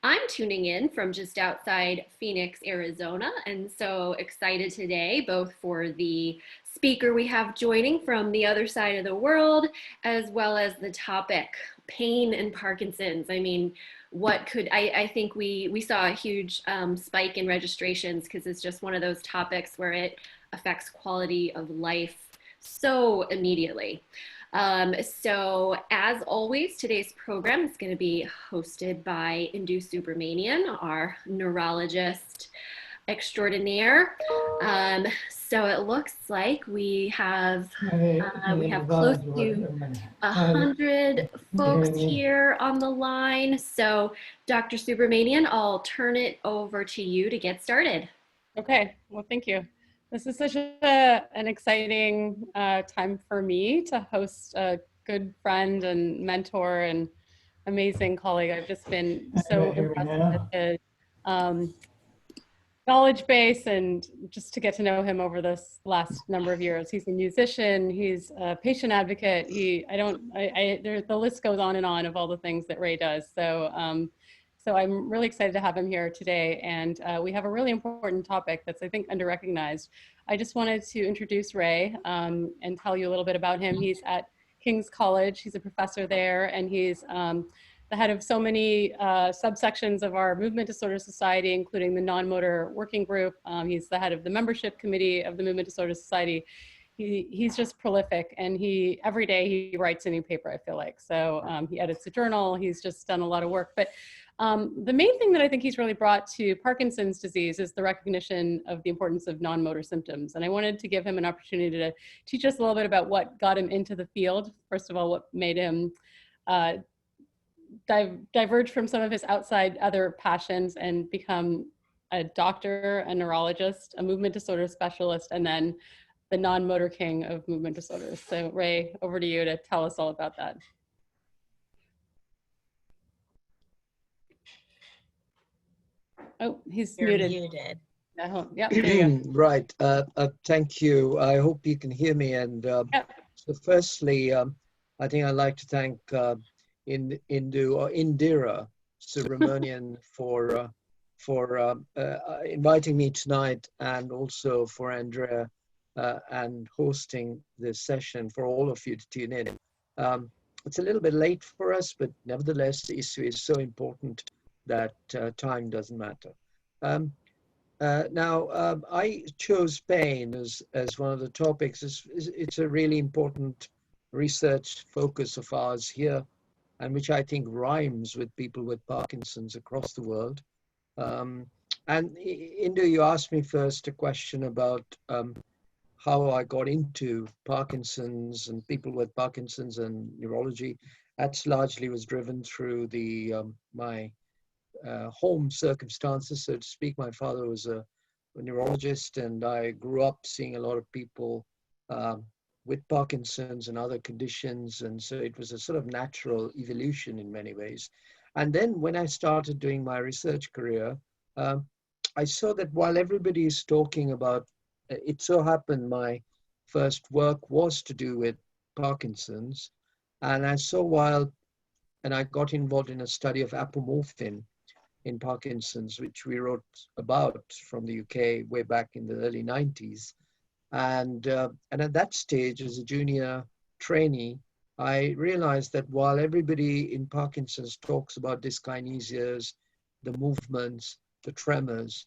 I'm tuning in from just outside Phoenix, Arizona, and so excited today, both for the speaker we have joining from the other side of the world, as well as the topic, pain and Parkinson's. I mean, I think we saw a huge spike in registrations because it's just one of those topics where it affects quality of life so immediately. So as always, today's program is going to be hosted by Indu Subramanian, our neurologist extraordinaire. So it looks like we have close to 100 folks here on the line. So Dr. Subramanian, I'll turn it over to you to get started. Okay, well, thank you. This is such an exciting time for me to host a good friend and mentor and amazing colleague. I've just been so impressed with his knowledge base and just to get to know him over this last number of years. He's a musician, he's a patient advocate. The list goes on and on of all the things that Ray does. So I'm really excited to have him here today. And we have a really important topic that's, I think, under-recognized. I just wanted to introduce Ray and tell you a little bit about him. He's at King's College. He's a professor there, and he's the head of so many subsections of our Movement Disorder Society, including the Non-Motor Working Group. He's the head of the membership committee of the Movement Disorder Society. He's just prolific, and every day he writes a new paper, I feel like. So he edits a journal. He's just done a lot of work. But the main thing that I think he's really brought to Parkinson's disease is the recognition of the importance of non-motor symptoms. And I wanted to give him an opportunity to teach us a little bit about what got him into the field. First of all, what made him diverge from some of his outside other passions and become a doctor, a neurologist, a movement disorder specialist, and then the non-motor king of movement disorders. So Ray, over to you to tell us all about that. Oh, he's muted. Yep, there you go. Right. Thank you. I hope you can hear me. And so firstly, I think I'd like to thank Indira Subramanian for inviting me tonight, and also for Andrea and hosting this session for all of you to tune in. It's a little bit late for us, but nevertheless, the issue is so important that time doesn't matter. I chose pain as one of the topics. It's a really important research focus of ours here, and which I think rhymes with people with Parkinson's across the world. And Indu, you asked me first a question about how I got into Parkinson's and people with Parkinson's and neurology. That's largely was driven through my home circumstances, so to speak. My father was a neurologist, and I grew up seeing a lot of people with Parkinson's and other conditions, and so it was a sort of natural evolution in many ways. And then when I started doing my research career, I saw that while everybody is talking about, it so happened my first work was to do with Parkinson's, and I got involved in a study of apomorphine in Parkinson's, which we wrote about from the UK way back in the early 90s. And at that stage, as a junior trainee, I realized that while everybody in Parkinson's talks about dyskinesias, the movements, the tremors,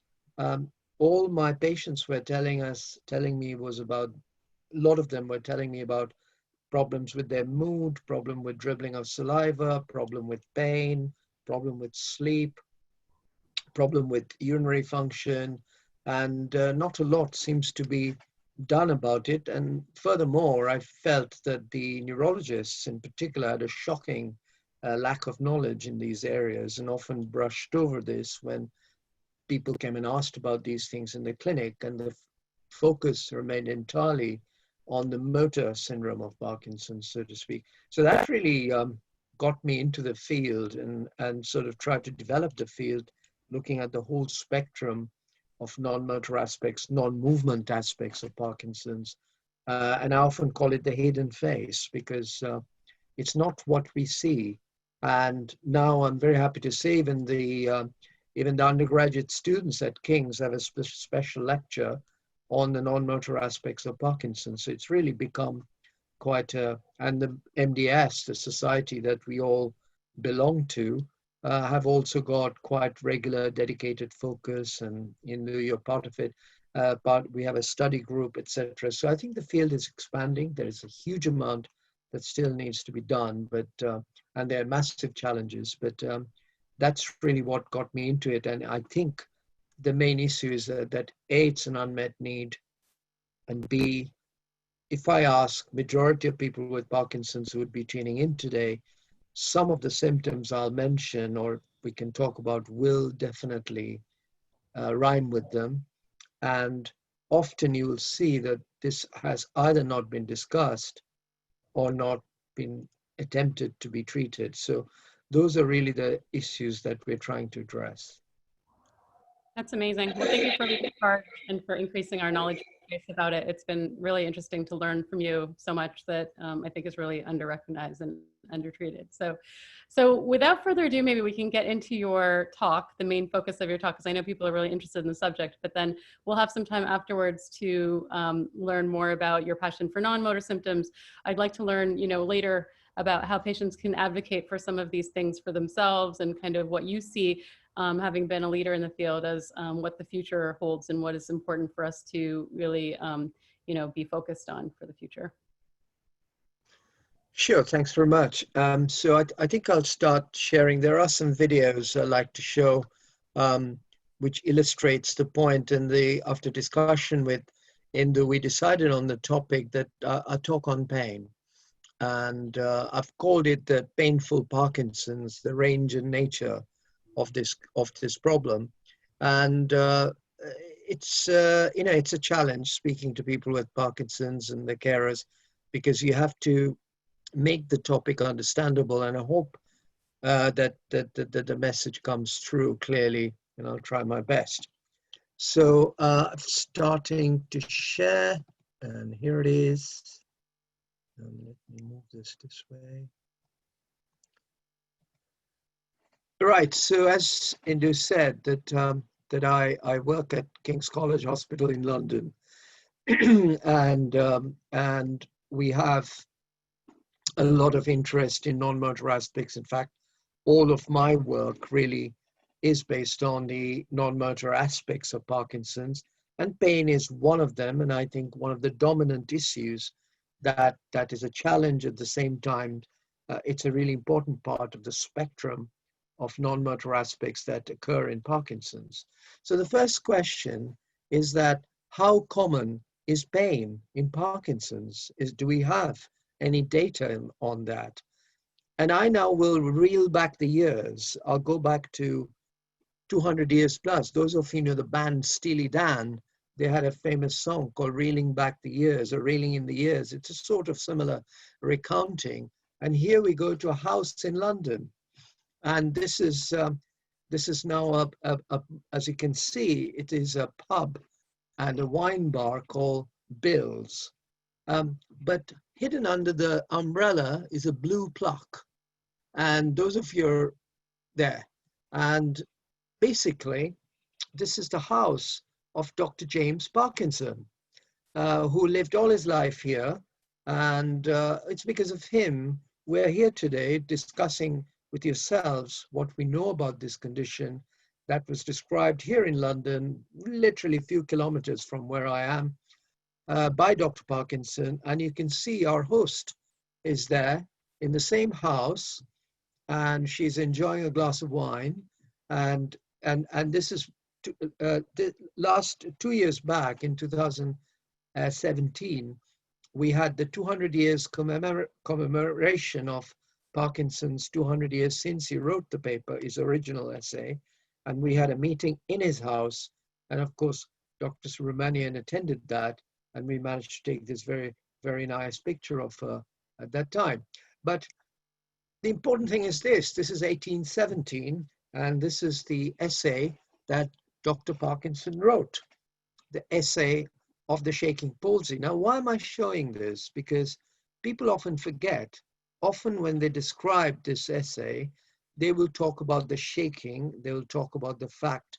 all my patients were telling me was about, a lot of them were telling me about problems with their mood, problem with dribbling of saliva, problem with pain, problem with sleep, problem with urinary function, and not a lot seems to be done about it. And furthermore, I felt that the neurologists in particular had a shocking lack of knowledge in these areas, and often brushed over this when people came and asked about these things in the clinic, and the focus remained entirely on the motor syndrome of Parkinson's, so to speak. So that really got me into the field and sort of tried to develop the field, looking at the whole spectrum of non-motor aspects, non-movement aspects of Parkinson's. And I often call it the hidden face, because it's not what we see. And now I'm very happy to say even the undergraduate students at King's have a special lecture on the non-motor aspects of Parkinson's. So it's really become quite a, and the MDS, the society that we all belong to, have also got quite regular dedicated focus, and you're part of it. But we have a study group, etc. So I think the field is expanding. There is a huge amount that still needs to be done, but and there are massive challenges. But that's really what got me into it. And I think the main issue is that A, it's an unmet need, and B, if I ask majority of people with Parkinson's who would be tuning in today, some of the symptoms I'll mention or we can talk about will definitely rhyme with them. And often you will see that this has either not been discussed or not been attempted to be treated. So those are really the issues that we're trying to address. That's amazing. Well, thank you for leading the charge and for increasing our knowledge base about it. It's been really interesting to learn from you so much that I think is really under-recognized and undertreated. So without further ado, maybe we can get into your talk, the main focus of your talk, because I know people are really interested in the subject, but then we'll have some time afterwards to learn more about your passion for non-motor symptoms. I'd like to learn, later about how patients can advocate for some of these things for themselves and kind of what you see, having been a leader in the field, as what the future holds and what is important for us to really, be focused on for the future. Sure, thanks very much. So I think I'll start sharing. There are some videos I'd like to show, which illustrates the point. And after discussion with Indu, we decided on the topic that I talk on pain. And I've called it the painful Parkinson's, the range and nature of this problem. And it's a challenge speaking to people with Parkinson's and the carers, because you have to make the topic understandable, and I hope that the message comes through clearly, and I'll try my best. So starting to share, and here it is. And let me move this way. Right, so as Indu said, that I work at King's College Hospital in London, and we have a lot of interest in non-motor aspects. In fact, all of my work really is based on the non-motor aspects of Parkinson's, and pain is one of them, and I think one of the dominant issues that is a challenge. At the same time, it's a really important part of the spectrum of non-motor aspects that occur in Parkinson's. So the first question is that how common is pain in Parkinson's? Do we have any data on that? And I now will reel back the years. I'll go back to 200 years plus. Those of you know the band Steely Dan, they had a famous song called Reeling Back the Years, or Reeling in the Years. It's a sort of similar recounting. And here we go to a house in London. And this is now, as you can see, it is a pub and a wine bar called Bill's. But hidden under the umbrella is a blue plaque. And those of you are there. And basically, this is the house of Dr. James Parkinson, who lived all his life here. And it's because of him we're here today discussing with yourselves what we know about this condition that was described here in London, literally a few kilometers from where I am, by Dr. Parkinson. And you can see our host is there in the same house, and she's enjoying a glass of wine. And this is the last 2 years back in 2017, we had the 200 years commemoration of Parkinson's 200 years since he wrote the paper, his original essay. And we had a meeting in his house. And of course, Dr. Subramanian attended that. And we managed to take this very, very nice picture of her at that time. But the important thing is this is 1817. And this is the essay that Dr. Parkinson wrote, the essay of the shaking palsy. Now, why am I showing this? Because people often forget often when they describe this essay, they will talk about the shaking. They will talk about the fact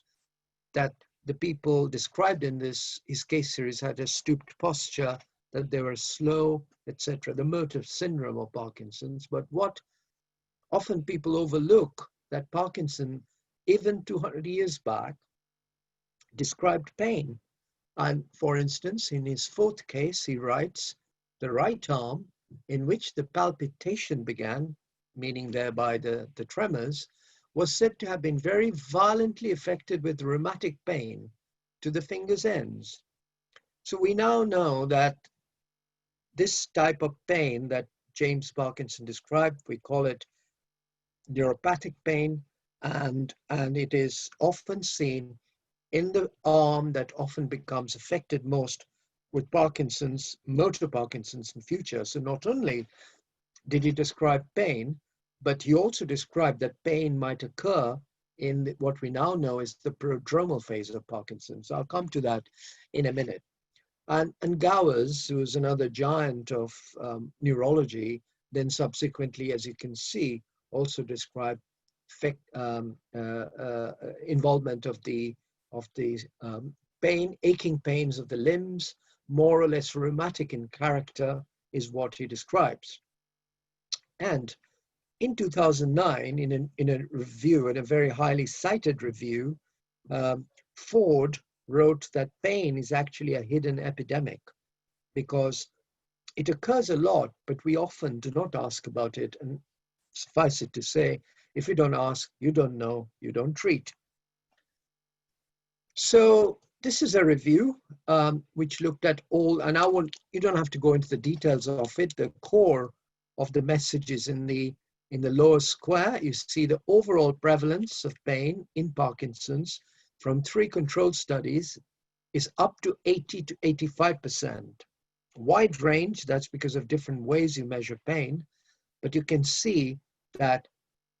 that the people described in his case series had a stooped posture, that they were slow, etc., the motor syndrome of Parkinson's. But what often people overlook, that Parkinson, even 200 years back, described pain. And for instance, in his fourth case, he writes, the right arm in which the palpitation began, meaning thereby the tremors, was said to have been very violently affected with rheumatic pain to the finger's ends. So we now know that this type of pain that James Parkinson described, we call it neuropathic pain, and it is often seen in the arm that often becomes affected most with Parkinson's, motor Parkinson's in future. So not only did he describe pain, but he also described that pain might occur in what we now know is the prodromal phase of Parkinson's. I'll come to that in a minute. And Gowers, who is another giant of neurology, then subsequently, as you can see, also described involvement of the pain, aching pains of the limbs, more or less rheumatic in character, is what he describes. And in 2009, in a review, in a very highly cited review, Ford wrote that pain is actually a hidden epidemic because it occurs a lot, but we often do not ask about it. And suffice it to say, if you don't ask, you don't know, you don't treat. So this is a review which looked at all, and you don't have to go into the details of it. The core of the messages in the lower square, you see the overall prevalence of pain in Parkinson's from 3 controlled studies is up to 80 to 85%. Wide range, that's because of different ways you measure pain, but you can see that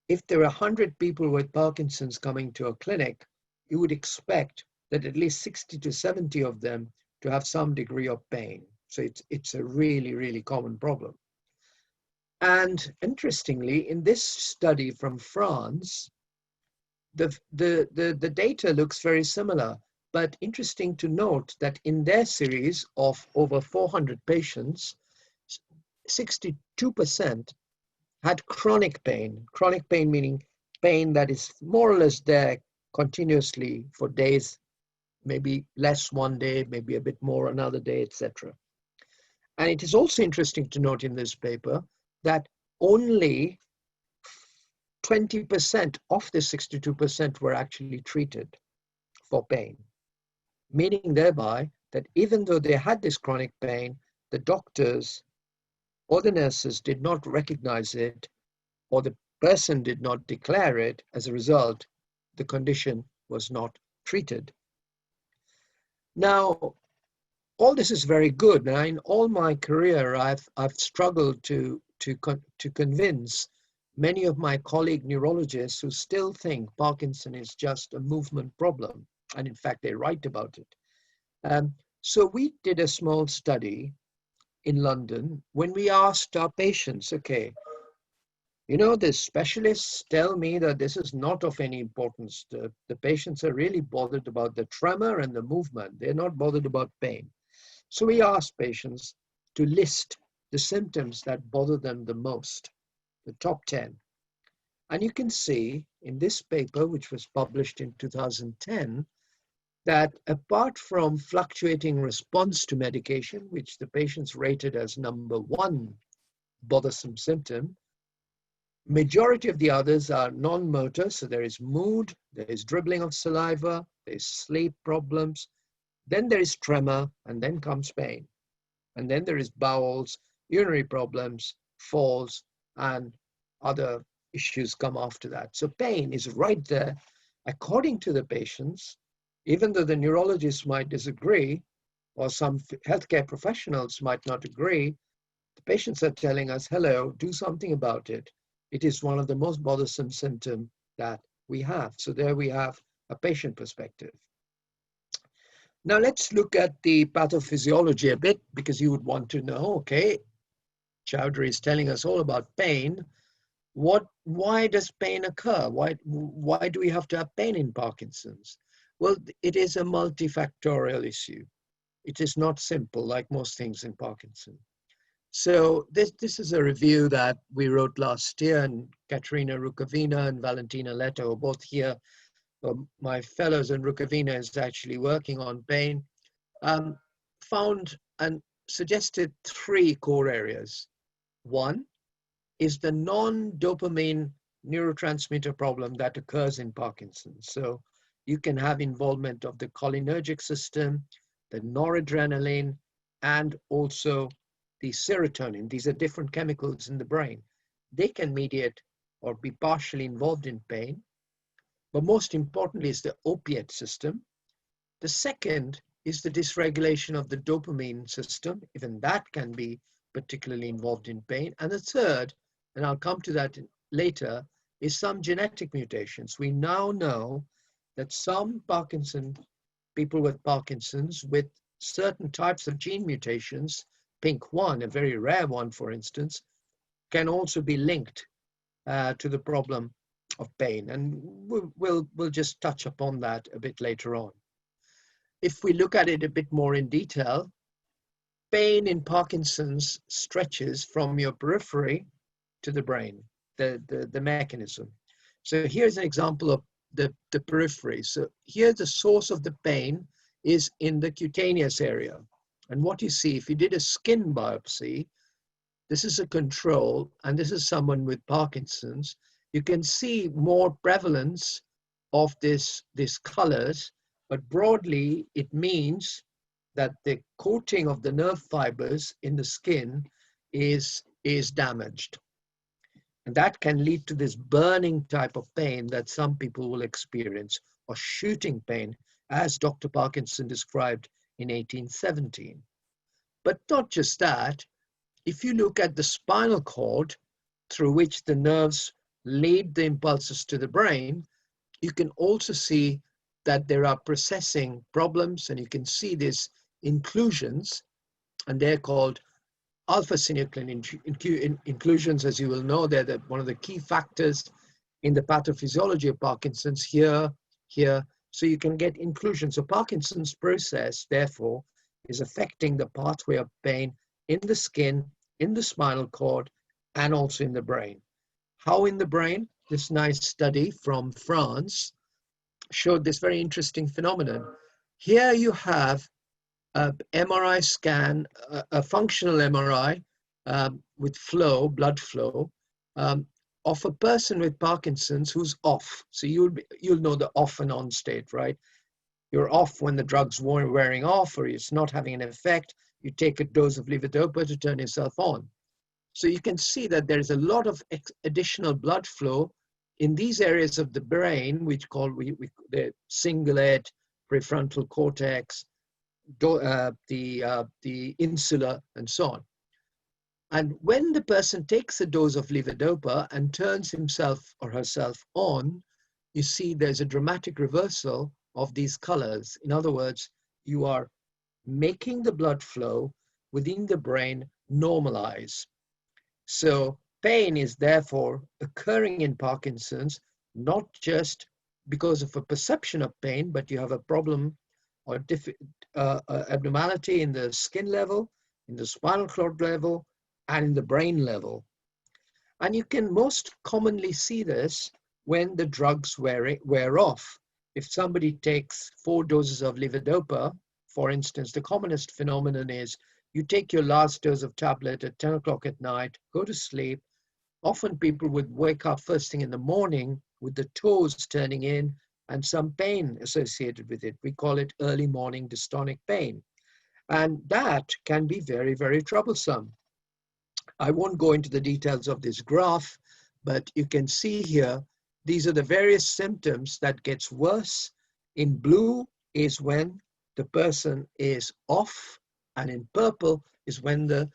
if there are 100 people with Parkinson's coming to a clinic, you would expect that at least 60 to 70 of them to have some degree of pain. So it's a really, really common problem. And interestingly, in this study from France, the data looks very similar, but interesting to note that in their series of over 400 patients, 62% had chronic pain meaning pain that is more or less there continuously for days, maybe less one day, maybe a bit more another day, etc. And it is also interesting to note in this paper that only 20% of the 62% were actually treated for pain, meaning thereby that even though they had this chronic pain, the doctors or the nurses did not recognize it, or the person did not declare it. As a result, the condition was not treated. Now, all this is very good. Now, in all my career, I've struggled to convince many of my colleague neurologists who still think Parkinson is just a movement problem. And in fact, they write about it. So we did a small study in London when we asked our patients, okay, you know, the specialists tell me that this is not of any importance. The patients are really bothered about the tremor and the movement. They're not bothered about pain. So we asked patients to list the symptoms that bother them the most, the top 10. And you can see in this paper, which was published in 2010, that apart from fluctuating response to medication, which the patients rated as number 1 bothersome symptom, majority of the others are non-motor. So there is mood, there is dribbling of saliva, there is sleep problems, then there is tremor, and then comes pain. And then there is bowels, urinary problems, falls, and other issues come after that. So pain is right there, according to the patients, even though the neurologists might disagree, or some healthcare professionals might not agree, the patients are telling us, hello, do something about it. It is one of the most bothersome symptoms that we have. So there we have a patient perspective. Now let's look at the pathophysiology a bit, because you would want to know, okay, Chaudhuri is telling us all about pain, why does pain occur? Why do we have to have pain in Parkinson's? Well, it is a multifactorial issue. It is not simple like most things in Parkinson. So this is a review that we wrote last year, and Katerina Rukavina and Valentina Leto are both here. My fellows in Rukavina is actually working on pain, found and suggested 3 core areas. One is the non-dopamine neurotransmitter problem that occurs in Parkinson's. So you can have involvement of the cholinergic system, the noradrenaline, and also the serotonin. These are different chemicals in the brain. They can mediate or be partially involved in pain. But most importantly is the opiate system. The second is the dysregulation of the dopamine system. Even that can be particularly involved in pain. And the third, and I'll come to that later, is some genetic mutations. We now know that some people with Parkinson's with certain types of gene mutations, PINK1, a very rare one, for instance, can also be linked to the problem of pain. And we'll just touch upon that a bit later on. If we look at it a bit more in detail, pain in Parkinson's stretches from your periphery to the brain, the mechanism. So here's an example of the periphery. So here the source of the pain is in the cutaneous area. And what you see, if you did a skin biopsy, this is a control, and this is someone with Parkinson's, you can see more prevalence of these colors, but broadly it means that the coating of the nerve fibers in the skin is damaged. And that can lead to this burning type of pain that some people will experience, or shooting pain, as Dr. Parkinson described in 1817. But not just that, if you look at the spinal cord through which the nerves lead the impulses to the brain, you can also see that there are processing problems, and you can see these inclusions, and they're called alpha-synuclein inclusions. As you will know, they're one of the key factors in the pathophysiology of Parkinson's here. So you can get inclusion. So Parkinson's process, therefore, is affecting the pathway of pain in the skin, in the spinal cord, and also in the brain. How in the brain? This nice study from France showed this very interesting phenomenon. Here you have an MRI scan, a functional MRI with blood flow, of a person with Parkinson's who's off. So you'll know the off and on state, right? You're off when the drug's wearing off, or it's not having an effect. You take a dose of levodopa to turn yourself on. So you can see that there's a lot of additional blood flow in these areas of the brain, which the cingulate, prefrontal cortex, the insula, and so on. And when the person takes a dose of levodopa and turns himself or herself on, you see there's a dramatic reversal of these colors. In other words, you are making the blood flow within the brain normalize. So pain is therefore occurring in Parkinson's, not just because of a perception of pain, but you have a problem or abnormality in the skin level, in the spinal cord level, and in the brain level. And you can most commonly see this when the drugs wear off. If somebody takes 4 doses of levodopa, for instance, the commonest phenomenon is you take your last dose of tablet at 10 o'clock at night, go to sleep. Often people would wake up first thing in the morning with the toes turning in and some pain associated with it. We call it early morning dystonic pain. And that can be very, very troublesome. I won't go into the details of this graph, but you can see here, these are the various symptoms that gets worse. In blue is when the person is off, and in purple is when the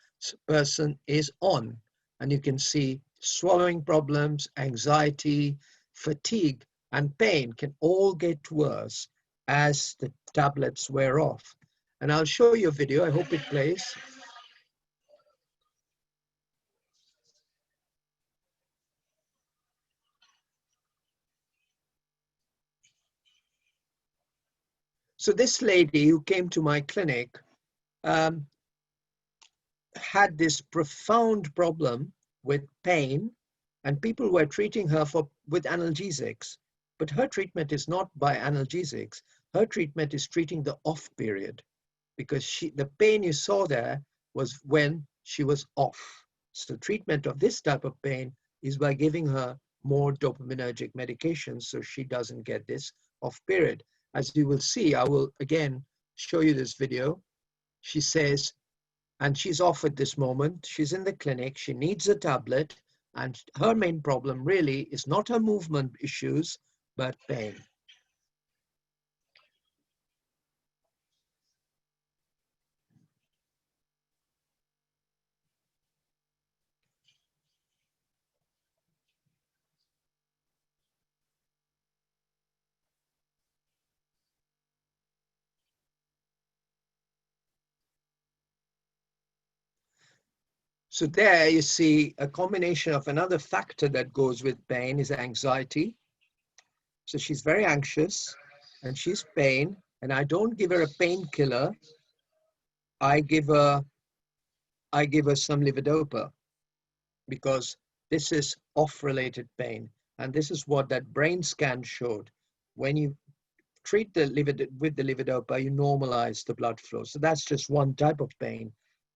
person is on. And you can see swallowing problems, anxiety, fatigue, and pain can all get worse as the tablets wear off. And I'll show you a video. I hope it plays. So this lady who came to my clinic had this profound problem with pain, and people were treating her with analgesics. But her treatment is not by analgesics. Her treatment is treating the off period, because the pain you saw there was when she was off. So treatment of this type of pain is by giving her more dopaminergic medications so she doesn't get this off period. As you will see, I will again show you this video. She says, and she's off at this moment, she's in the clinic, she needs a tablet, and her main problem really is not her movement issues, but pain. So there you see a combination of another factor that goes with pain is anxiety. So she's very anxious and she's pain, and I don't give her a painkiller. I give her some levodopa, because this is off-related pain. And this is what that brain scan showed. When you treat with the levodopa, you normalize the blood flow. So that's just one type of pain.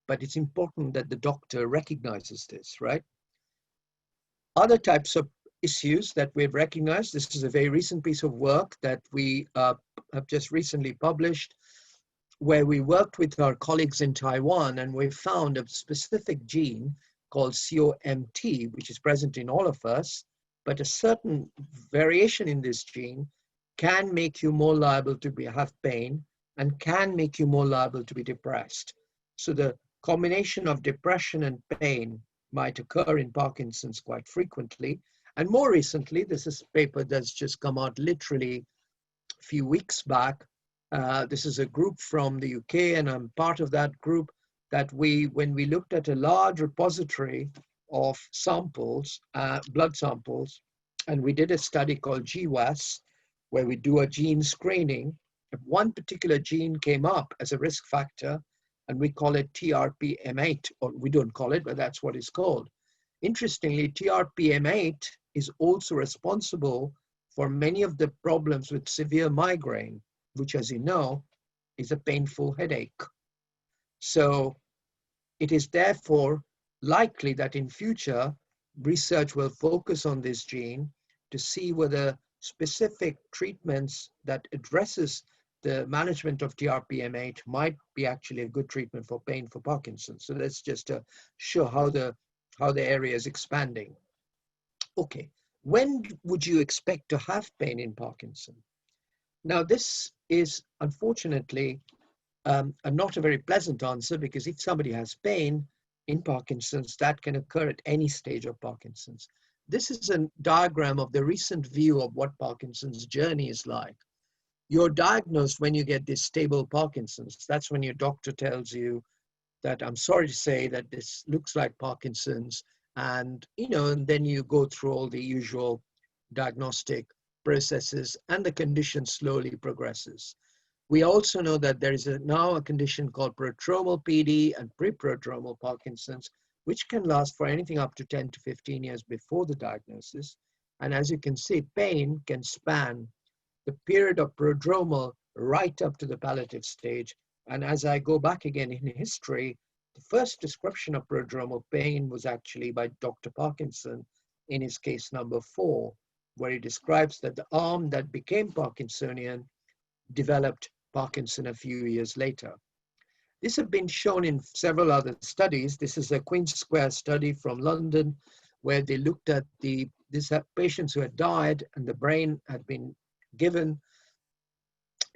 But it's important that the doctor recognizes this, right? Other types of issues that we've recognized, this is a very recent piece of work that we have just recently published, where we worked with our colleagues in Taiwan, and we found a specific gene called COMT, which is present in all of us, but a certain variation in this gene can make you more liable to have pain and can make you more liable to be depressed. So the combination of depression and pain might occur in Parkinson's quite frequently. And more recently, this is a paper that's just come out literally a few weeks back. This is a group from the UK, and I'm part of that group, that when we looked at a large repository of samples, blood samples, and we did a study called GWAS, where we do a gene screening. If one particular gene came up as a risk factor, and we call it TRPM8, or we don't call it, but that's what it's called. Interestingly, TRPM8 is also responsible for many of the problems with severe migraine, which, as you know, is a painful headache. So it is therefore likely that in future, research will focus on this gene to see whether specific treatments that addresses the management of TRPM8 might be actually a good treatment for pain for Parkinson's. So that's just to show how the area is expanding. Okay, when would you expect to have pain in Parkinson? Now, this is unfortunately not a very pleasant answer, because if somebody has pain in Parkinson's, that can occur at any stage of Parkinson's. This is a diagram of the recent view of what Parkinson's journey is like. You're diagnosed when you get this stable Parkinson's. That's when your doctor tells you that, I'm sorry to say that this looks like Parkinson's, and and then you go through all the usual diagnostic processes, and the condition slowly progresses. We also know that there is now a condition called prodromal PD and preprodromal Parkinson's, which can last for anything up to 10 to 15 years before the diagnosis. And as you can see, pain can span the period of prodromal right up to the palliative stage. And as I go back again in history, the first description of prodromal pain was actually by Dr. Parkinson in his case number 4, where he describes that the arm that became Parkinsonian developed Parkinson a few years later. This has been shown in several other studies. This is a Queen's Square study from London, where they looked at these patients who had died and the brain had been given.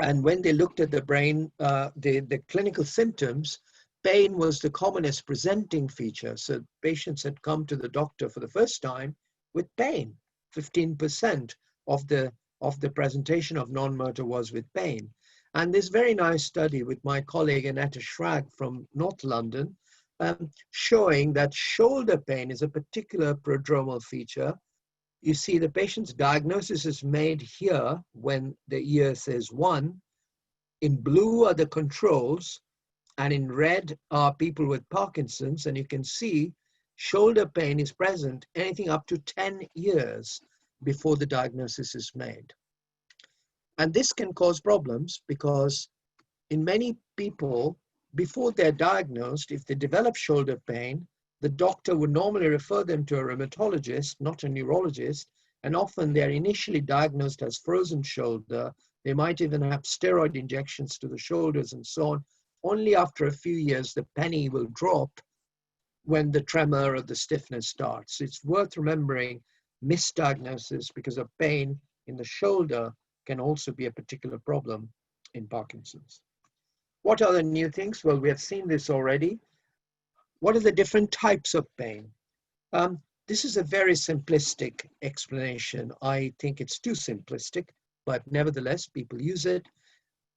And when they looked at the brain, the clinical symptoms, pain was the commonest presenting feature. So patients had come to the doctor for the first time with pain. 15% of the presentation of non-motor was with pain. And this very nice study with my colleague Annette Schrag from North London, showing that shoulder pain is a particular prodromal feature. You see the patient's diagnosis is made here when the ear says 1, In blue are the controls, and in red are people with Parkinson's, and you can see shoulder pain is present anything up to 10 years before the diagnosis is made. And this can cause problems because in many people, before they're diagnosed, if they develop shoulder pain, the doctor would normally refer them to a rheumatologist, not a neurologist, and often they're initially diagnosed as frozen shoulder. They might even have steroid injections to the shoulders and so on. Only after a few years, the penny will drop when the tremor or the stiffness starts. It's worth remembering misdiagnosis because of pain in the shoulder can also be a particular problem in Parkinson's. What are the new things? Well, we have seen this already. What are the different types of pain? This is a very simplistic explanation. I think it's too simplistic, but nevertheless, people use it.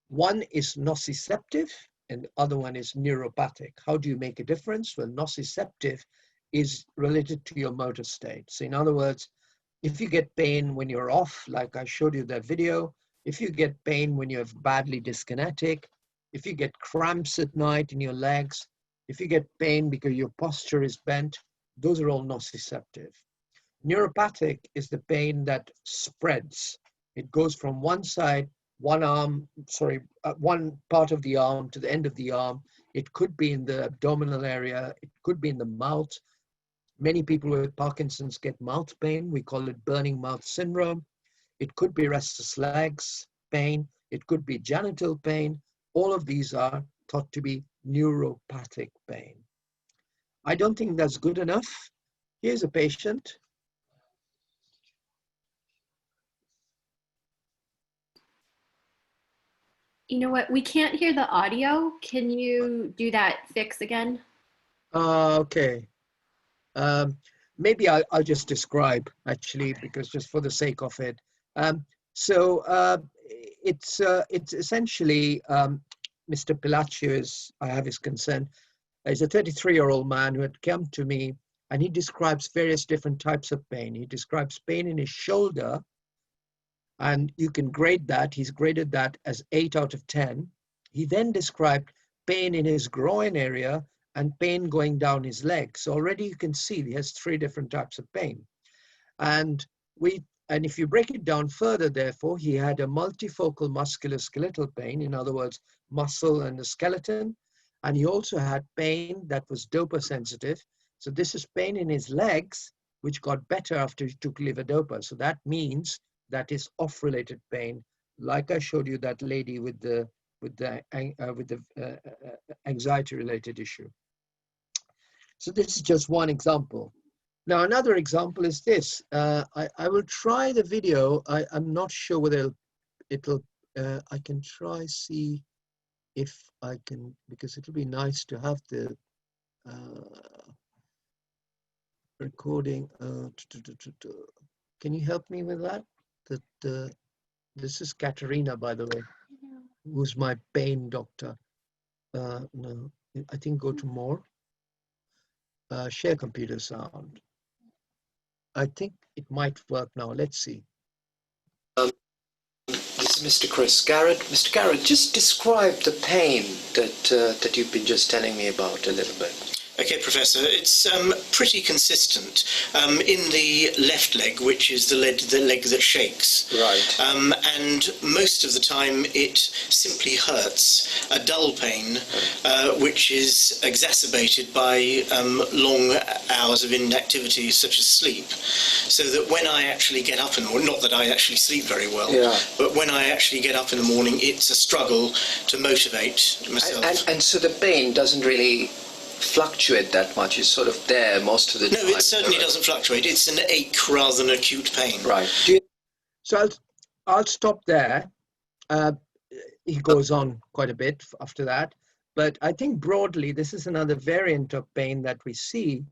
One is nociceptive and the other one is neuropathic. How do you make a difference? Well, nociceptive is related to your motor state. So in other words, if you get pain when you're off, like I showed you that video, if you get pain when you're badly dyskinetic, if you get cramps at night in your legs, if you get pain because your posture is bent, those are all nociceptive. Neuropathic is the pain that spreads. It goes from one side, one part of the arm to the end of the arm. It could be in the abdominal area. It could be in the mouth. Many people with Parkinson's get mouth pain. We call it burning mouth syndrome. It could be restless legs pain. It could be genital pain. All of these are thought to be neuropathic pain. I don't think that's good enough. Here's a patient. You know what? We can't hear the audio. Can you do that fix again? Okay. Maybe I'll just describe, actually, because just for the sake of it. It's essentially Mr. Palacio I have his consent. He's a 33-year-old man who had come to me, and he describes various different types of pain. He describes pain in his shoulder, and you can grade that. He's graded that as 8 out of 10. He then described pain in his groin area and pain going down his leg. So already you can see he has 3 different types of pain. And if you break it down further, therefore, he had a multifocal musculoskeletal pain, in other words, muscle and the skeleton. And he also had pain that was dopa sensitive. So this is pain in his legs, which got better after he took levodopa. So that means that is off-related pain, like I showed you that lady with the anxiety-related issue. So this is just one example. Now another example is this. I will try the video. I'm not sure whether it'll. I can try see if I can, because it'll be nice to have the recording. Can you help me with that? This is Katerina, by the way, who's my pain doctor. No, I think go to more. Share computer sound. I think it might work now. Let's see. This is Mr. Chris Garrett. Mr. Garrett, just describe the pain that you've been just telling me about a little bit. Okay, Professor, it's pretty consistent in the left leg, which is the leg that shakes. Right. And most of the time it simply hurts, a dull pain, which is exacerbated by long hours of inactivity such as sleep. So that when I actually get up in the morning, not that I actually sleep very well, yeah, but when I actually get up in the morning, it's a struggle to motivate myself. And so the pain doesn't really fluctuate that much. It's sort of there most of the time. No, it certainly doesn't fluctuate. It's an ache rather than acute pain. Right. So I'll stop there. He goes on quite a bit after that. But I think broadly, this is another variant of pain that we see,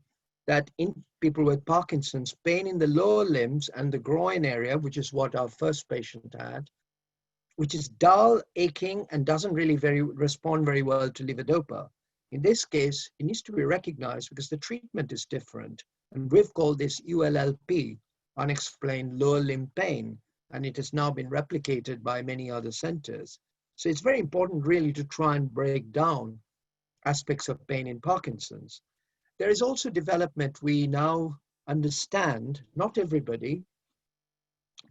that in people with Parkinson's, pain in the lower limbs and the groin area, which is what our first patient had, which is dull, aching, and doesn't really respond very well to levodopa. In this case, it needs to be recognized because the treatment is different. And we've called this ULLP, unexplained lower limb pain, and it has now been replicated by many other centers. So it's very important really to try and break down aspects of pain in Parkinson's. There is also development. We now understand, not everybody,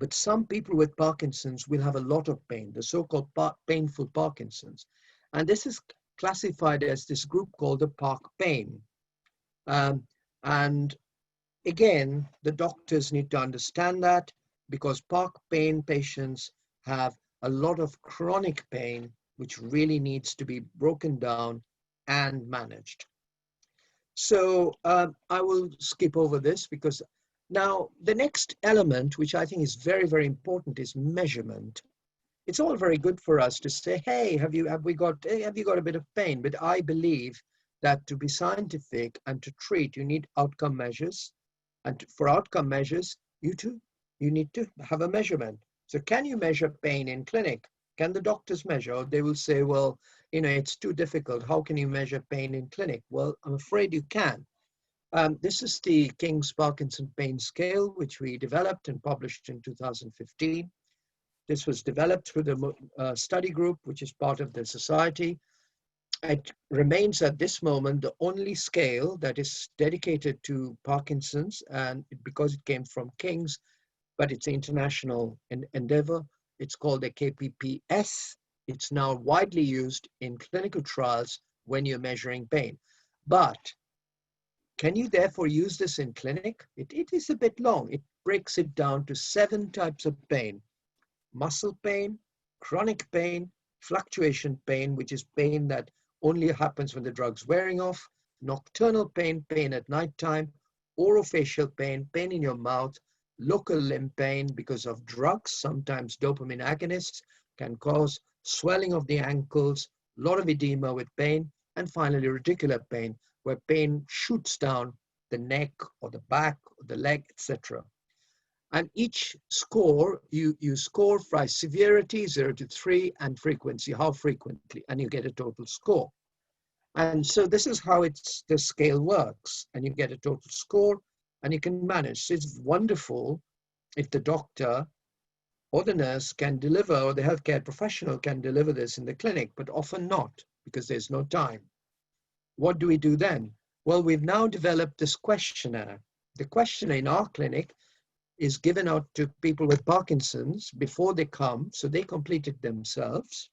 but some people with Parkinson's will have a lot of pain, the so-called painful Parkinson's. And this is classified as this group called the Park pain. And again, the doctors need to understand that, because Park pain patients have a lot of chronic pain, which really needs to be broken down and managed. So I will skip over this, because now the next element, which I think is very, very important, is measurement. It's all very good for us to say, hey, have you got a bit of pain? But I believe that to be scientific and to treat, you need outcome measures. And for outcome measures, you need to have a measurement. So can you measure pain in clinic? Can the doctors measure? Or they will say, well, it's too difficult. How can you measure pain in clinic? Well, I'm afraid you can. This is the King's Parkinson Pain Scale, which we developed and published in 2015. This was developed through the study group, which is part of the society. It remains at this moment the only scale that is dedicated to Parkinson's, and because it came from King's, but it's an international endeavor. It's called a KPPS. It's now widely used in clinical trials when you're measuring pain. But can you therefore use this in clinic? It is a bit long. It breaks it down to 7 types of pain: muscle pain, chronic pain, fluctuation pain, which is pain that only happens when the drug's wearing off, nocturnal pain, pain at nighttime, orofacial pain, pain in your mouth, local limb pain because of drugs. Sometimes dopamine agonists can cause swelling of the ankles, a lot of edema with pain, and finally radicular pain, where pain shoots down the neck or the back or the leg, etc. And each score, you score by severity, 0 to 3, and frequency, how frequently, and you get a total score. And so this is how the scale works, and you get a total score, and you can manage. So it's wonderful if the doctor or the nurse can deliver, or the healthcare professional can deliver this in the clinic, but often not, because there's no time. What do we do then? Well, we've now developed this questionnaire. The questionnaire in our clinic is given out to people with Parkinson's before they come, so they complete it themselves.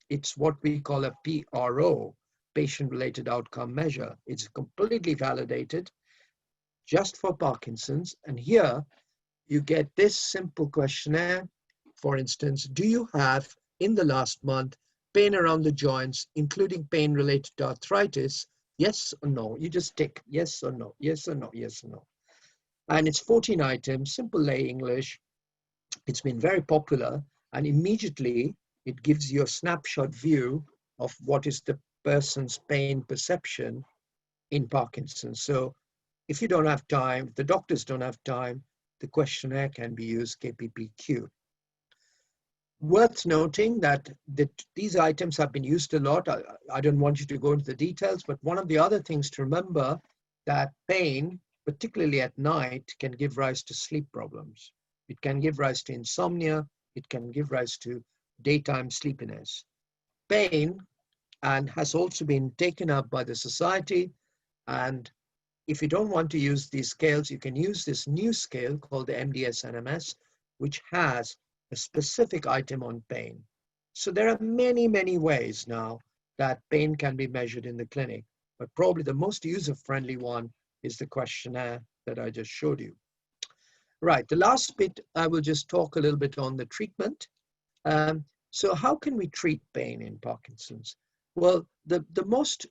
It's what we call a PRO, patient-related outcome measure. It's completely validated just for Parkinson's. And here you get this simple questionnaire. For instance, do you have in the last month pain around the joints, including pain related to arthritis? Yes or no? You just tick yes or no, yes or no, yes or no. And it's 14 items, simple lay English. It's been very popular, and immediately it gives you a snapshot view of what is the person's pain perception in Parkinson's. So if you don't have time, if the doctors don't have time, the questionnaire can be used, KPPQ. Worth noting that these items have been used a lot. I don't want you to go into the details, but one of the other things to remember, that pain, particularly at night, can give rise to sleep problems. It can give rise to insomnia. It can give rise to daytime sleepiness. Pain and has also been taken up by the society. And if you don't want to use these scales, you can use this new scale called the MDS-NMS, which has a specific item on pain. So there are many, many ways now that pain can be measured in the clinic, but probably the most user-friendly one is the questionnaire that I just showed you. Right, the last bit, I will just talk a little bit on the treatment. So how can we treat pain in Parkinson's? Well, the most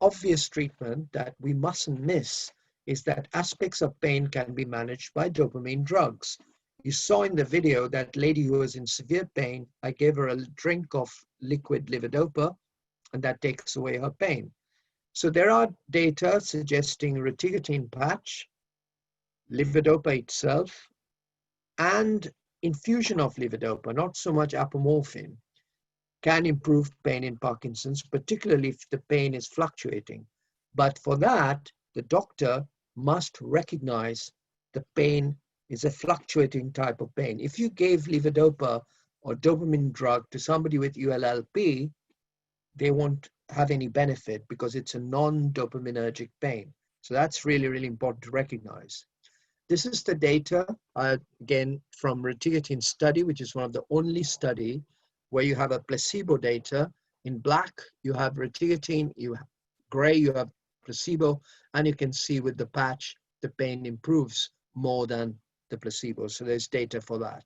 obvious treatment that we mustn't miss is that aspects of pain can be managed by dopamine drugs. You saw in the video that lady who was in severe pain, I gave her a drink of liquid levodopa, and that takes away her pain. So there are data suggesting reticutin patch, levodopa itself, and infusion of levodopa, not so much apomorphine, can improve pain in Parkinson's, particularly if the pain is fluctuating. But for that, the doctor must recognize the pain is a fluctuating type of pain. If you gave levodopa or dopamine drug to somebody with ULLP, they won't have any benefit because it's a non-dopaminergic pain. So that's really, really important to recognize. This is the data, again, from Retigatin study, which is one of the only study where you have a placebo data. In black, you have Retigatin, gray, you have placebo, and you can see with the patch, the pain improves more than the placebo. So there's data for that.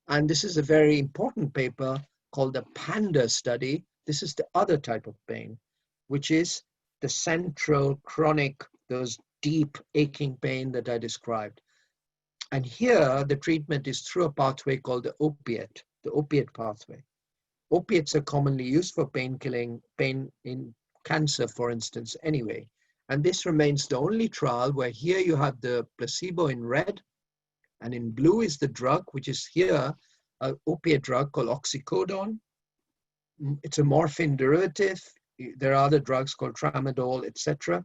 And this is a very important paper called the PANDA study. This is the other type of pain, which is the central chronic, those deep aching pain that I described. And here the treatment is through a pathway called the opiate pathway. Opiates are commonly used for pain in cancer, for instance, anyway. And this remains the only trial where here you have the placebo in red, and in blue is the drug, which is here an opiate drug called oxycodone. It's a morphine derivative. There are other drugs called tramadol, etc.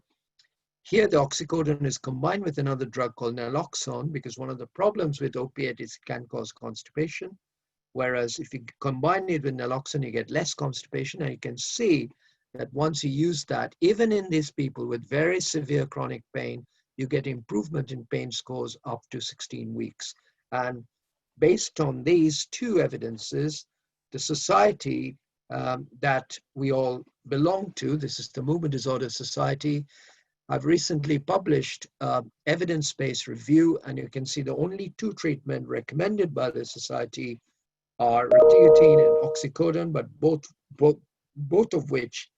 Here, the oxycodone is combined with another drug called naloxone, because one of the problems with opiate is it can cause constipation. Whereas if you combine it with naloxone, you get less constipation. And you can see that once you use that, even in these people with very severe chronic pain, you get improvement in pain scores up to 16 weeks. And based on these two evidences, the society that we all belong to, this is the Movement Disorder Society, I've recently published evidence-based review, and you can see the only two treatments recommended by the society are Retigatin and oxycodone, but both of which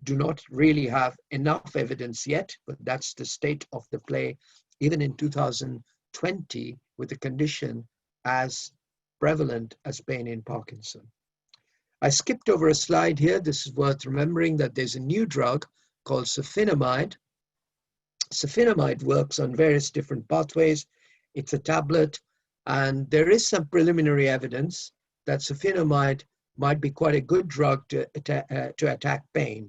do not really have enough evidence yet, but that's the state of the play, even in 2020, with the condition as prevalent as pain in Parkinson. I skipped over a slide here. This is worth remembering that there's a new drug called sulfinamide. Sulfinamide works on various different pathways. It's a tablet, and there is some preliminary evidence that sulfinamide might be quite a good drug to attack pain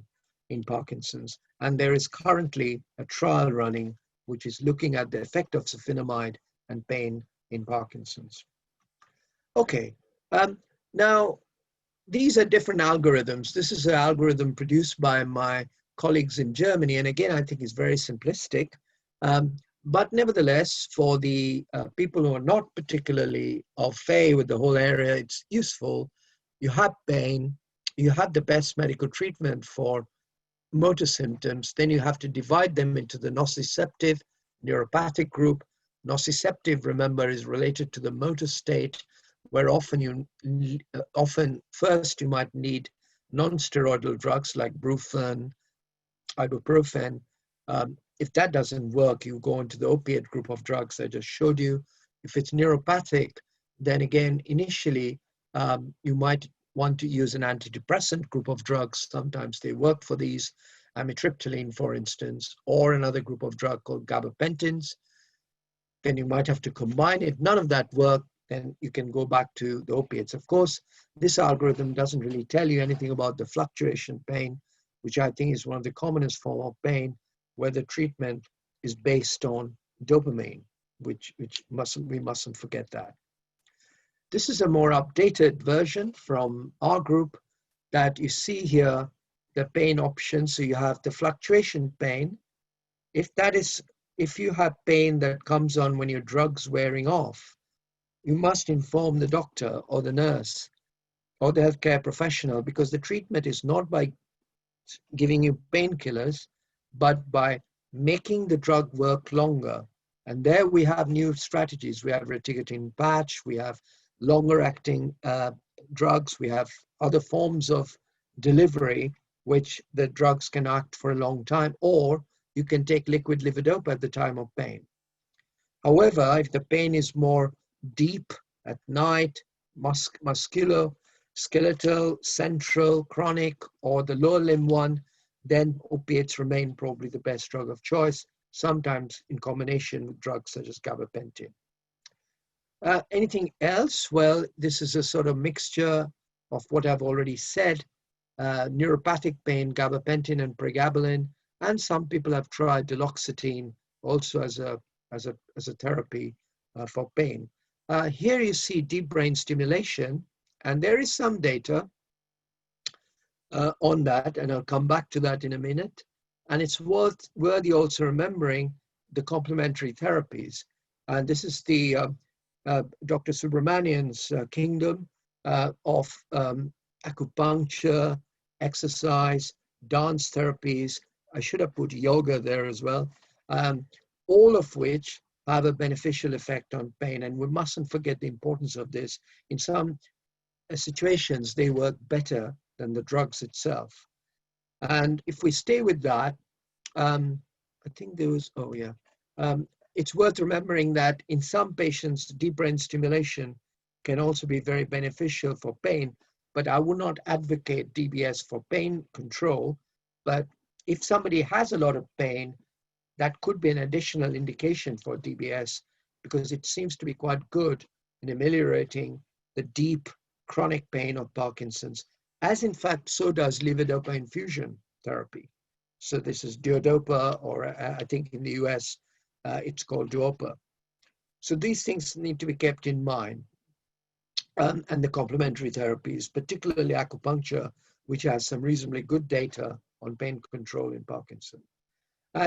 in Parkinson's. And there is currently a trial running which is looking at the effect of sulfinamide and pain in Parkinson's. Okay, now these are different algorithms. This is an algorithm produced by my colleagues in Germany, and again, I think it's very simplistic. But nevertheless, for the people who are not particularly au fait with the whole area, it's useful. You have pain, you have the best medical treatment for motor symptoms, then you have to divide them into the nociceptive, neuropathic group. Nociceptive, remember, is related to the motor state, where often first you might need non-steroidal drugs like Brufen, ibuprofen. If that doesn't work, you go into the opiate group of drugs I just showed you. If it's neuropathic, then again, initially, you might want to use an antidepressant group of drugs. Sometimes they work for these, amitriptyline, for instance, or another group of drug called gabapentins. Then you might have to combine it. None of that work, then you can go back to the opiates. Of course, this algorithm doesn't really tell you anything about the fluctuation pain, which I think is one of the commonest form of pain, where the treatment is based on dopamine, which we mustn't forget that. This is a more updated version from our group that you see here, the pain options. So you have the fluctuation pain. If you have pain that comes on when your drug's wearing off, you must inform the doctor or the nurse or the healthcare professional, because the treatment is not by giving you painkillers, but by making the drug work longer. And there we have new strategies. We have Retigatin patch, we have longer acting drugs, we have other forms of delivery, which the drugs can act for a long time, or you can take liquid levodopa at the time of pain. However, if the pain is more deep at night, muscular, skeletal, central, chronic, or the lower limb one, then opiates remain probably the best drug of choice, sometimes in combination with drugs such as gabapentin. Anything else? Well, this is a sort of mixture of what I've already said. Neuropathic pain, gabapentin and pregabalin, and some people have tried duloxetine also as a therapy for pain. Here you see deep brain stimulation, and there is some data on that, and I'll come back to that in a minute. And it's worthy also remembering the complementary therapies. And this is the Dr. Subramanian's kingdom of acupuncture, exercise, dance therapies. I should have put yoga there as well. All of which have a beneficial effect on pain. And we mustn't forget the importance of this. In some situations, they work better than the drugs itself. And if we stay with that, I think there was, it's worth remembering that in some patients, deep brain stimulation can also be very beneficial for pain, but I would not advocate DBS for pain control. But if somebody has a lot of pain, that could be an additional indication for DBS, because it seems to be quite good in ameliorating the deep chronic pain of Parkinson's, as in fact, so does levodopa infusion therapy. So this is duodopa, or I think in the US, it's called duopa. So these things need to be kept in mind. And the complementary therapies, particularly acupuncture, which has some reasonably good data on pain control in Parkinson.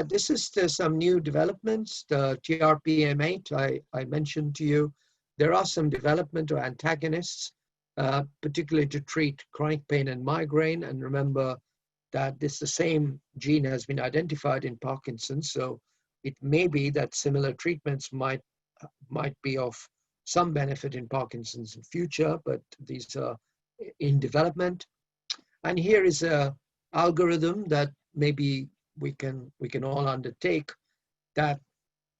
This is some new developments, the TRPM8 I mentioned to you. There are some development of antagonists, particularly to treat chronic pain and migraine. And remember that the same gene has been identified in Parkinson's, so it may be that similar treatments might be of some benefit in Parkinson's in future, but these are in development. And here is an algorithm that maybe we can all undertake, that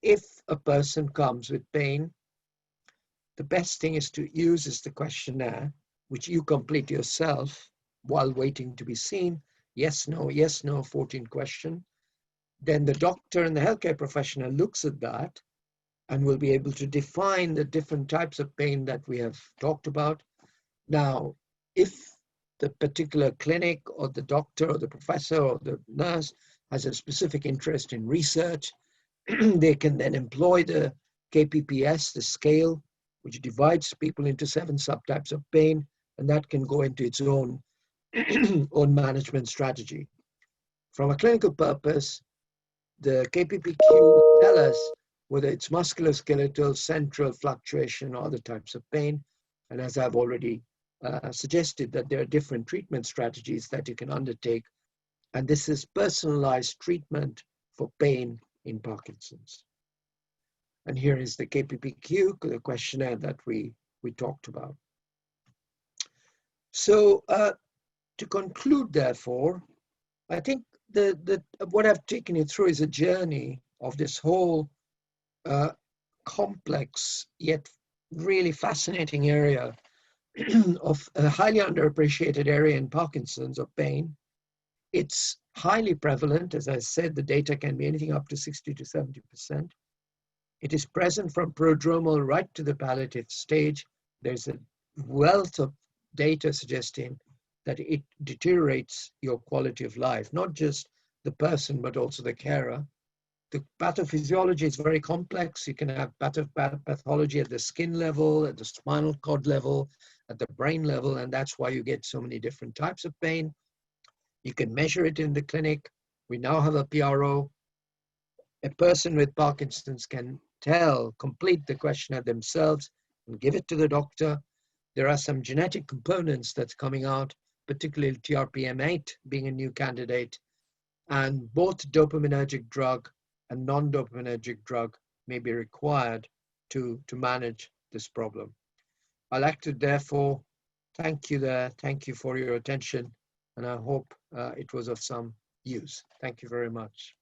if a person comes with pain, the best thing is to use is the questionnaire, which you complete yourself while waiting to be seen. Yes, no, 14 question. Then the doctor and the healthcare professional looks at that and will be able to define the different types of pain that we have talked about. Now, if the particular clinic or the doctor or the professor or the nurse has a specific interest in research, they can then employ the KPPS, the scale, which divides people into 7 subtypes of pain, and that can go into its own management strategy. From a clinical purpose, the KPPQ will tell us whether it's musculoskeletal, central, fluctuation, or other types of pain. And as I've already suggested, that there are different treatment strategies that you can undertake. And this is personalized treatment for pain in Parkinson's. And here is the KPPQ, the questionnaire that we talked about. So to conclude, therefore, I think what I've taken you through is a journey of this whole complex yet really fascinating area of a highly underappreciated area in Parkinson's, of pain. It's highly prevalent. As I said, the data can be anything up to 60 to 70%. It is present from prodromal right to the palliative stage. There's a wealth of data suggesting that it deteriorates your quality of life, not just the person, but also the carer. The pathophysiology is very complex. You can have pathology at the skin level, at the spinal cord level, at the brain level, and that's why you get so many different types of pain. You can measure it in the clinic. We now have a PRO. A person with Parkinson's can complete the questionnaire themselves and give it to the doctor. There are some genetic components that's coming out, particularly TRPM8 being a new candidate, and both dopaminergic drug and non-dopaminergic drug may be required to manage this problem. I'd like to therefore thank you for your attention, and I hope it was of some use. Thank you very much.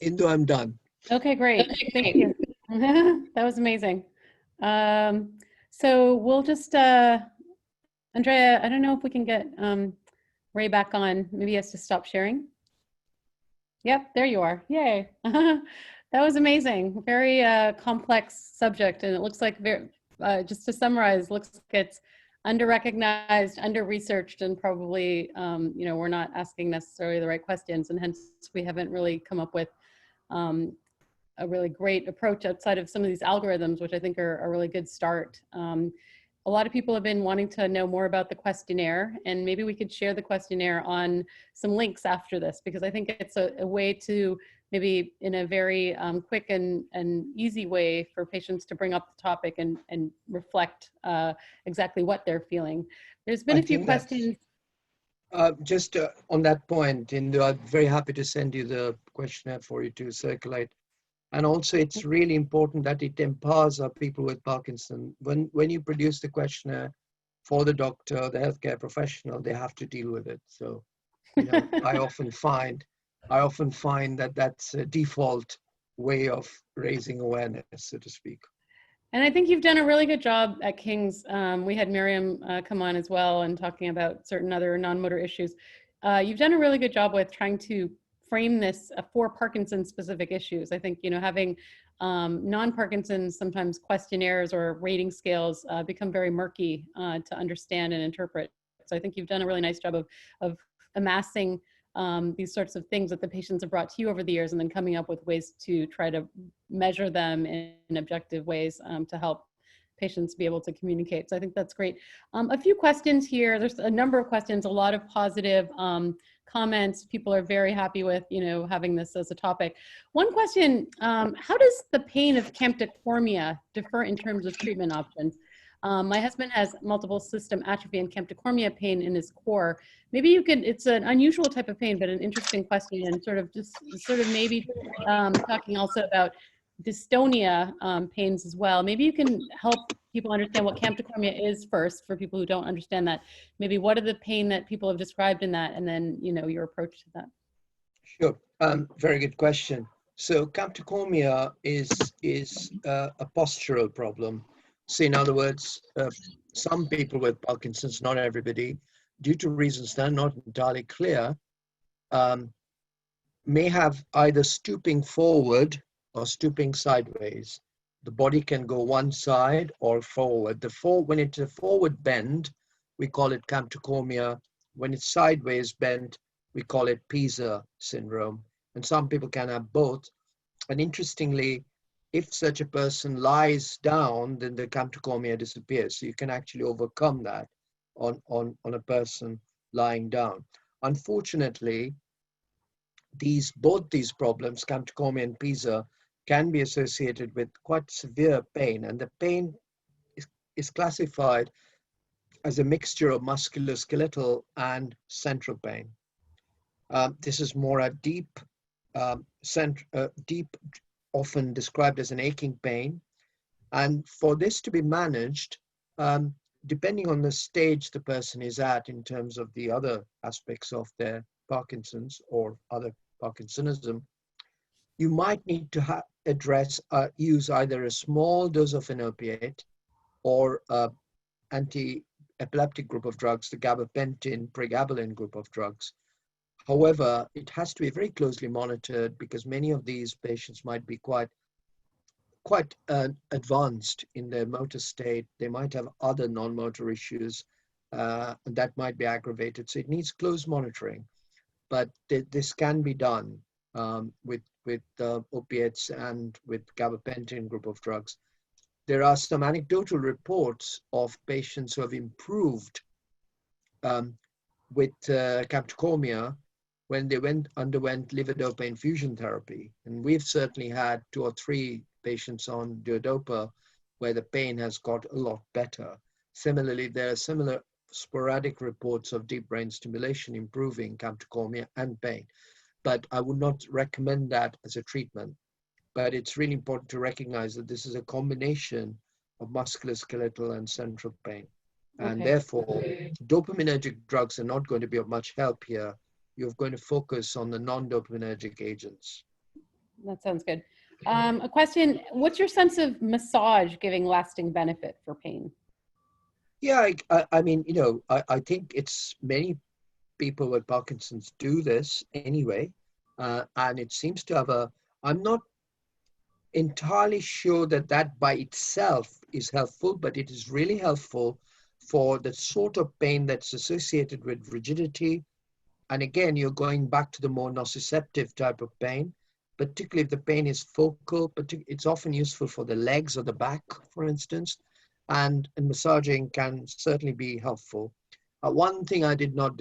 Indu, I'm done. Okay, great. Thank you. That was amazing. So we'll just, Andrea, I don't know if we can get Ray back on. Maybe he has to stop sharing. Yep, there you are. Yay. That was amazing. Very complex subject. And it looks like, just to summarize, looks like it's under-recognized, under-researched, and probably, you know, we're not asking necessarily the right questions, and hence we haven't really come up with a really great approach outside of some of these algorithms, which I think are a really good start. A lot of people have been wanting to know more about the questionnaire, and maybe we could share the questionnaire on some links after this, because I think it's a way to maybe in a very quick and easy way for patients to bring up the topic and reflect exactly what they're feeling. There's been a few questions. Just on that point, Indu, I'm very happy to send you the questionnaire for you to circulate. And also, it's really important that it empowers our people with Parkinson. When you produce the questionnaire for the doctor, the healthcare professional, they have to deal with it. So, you know, I often find that that's a default way of raising awareness, so to speak. And I think you've done a really good job at King's. We had Miriam come on as well and talking about certain other non-motor issues. You've done a really good job with trying to frame this for Parkinson's specific issues. I think, you know, having non-Parkinson's sometimes questionnaires or rating scales become very murky to understand and interpret. So I think you've done a really nice job of amassing these sorts of things that the patients have brought to you over the years, and then coming up with ways to try to measure them in objective ways to help patients be able to communicate. So I think that's great. A few questions here. There's a number of questions, a lot of positive comments. People are very happy with, you know, having this as a topic. One question, how does the pain of camptocormia differ in terms of treatment options? My husband has multiple system atrophy and camptocormia pain in his core. Maybe you could, it's an unusual type of pain, but an interesting question, and sort of maybe talking also about dystonia pains as well. Maybe you can help people understand what camptocormia is first, for people who don't understand that. Maybe what are the pain that people have described in that, and then, you know, your approach to that. Sure, very good question. So camptocormia is a postural problem. So in other words, some people with Parkinson's, not everybody, due to reasons that are not entirely clear, may have either stooping forward or stooping sideways. The body can go one side or forward. When it's a forward bend, we call it camptocormia. When it's sideways bend, we call it Pisa syndrome. And some people can have both. And interestingly, if such a person lies down, then the camptocormia disappears. So you can actually overcome that on a person lying down. Unfortunately, both these problems, camptocormia and Pisa, can be associated with quite severe pain. And the pain is classified as a mixture of musculoskeletal and central pain. This is more a deep, often described as an aching pain. And for this to be managed, depending on the stage the person is at in terms of the other aspects of their Parkinson's or other Parkinsonism, you might need to use either a small dose of an opiate or anti-epileptic group of drugs, the gabapentin, pregabalin group of drugs. However, it has to be very closely monitored because many of these patients might be quite advanced in their motor state. They might have other non-motor issues that might be aggravated. So it needs close monitoring. But this can be done with opiates and with gabapentin group of drugs. There are some anecdotal reports of patients who have improved with camptocormia when they underwent levodopa infusion therapy. And we've certainly had 2 or 3 patients on duodopa where the pain has got a lot better. Similarly, there are similar sporadic reports of deep brain stimulation improving camptocormia and pain. But I would not recommend that as a treatment. But it's really important to recognize that this is a combination of musculoskeletal and central pain. And therefore, dopaminergic drugs are not going to be of much help here. You're going to focus on the non-dopaminergic agents. That sounds good. A question, what's your sense of massage giving lasting benefit for pain? Yeah, I mean, you know, I think it's many people with Parkinson's do this anyway. And it seems to have I'm not entirely sure that by itself is helpful, but it is really helpful for the sort of pain that's associated with rigidity. And again, you're going back to the more nociceptive type of pain, particularly if the pain is focal. It's often useful for the legs or the back, for instance, and massaging can certainly be helpful. One thing I did not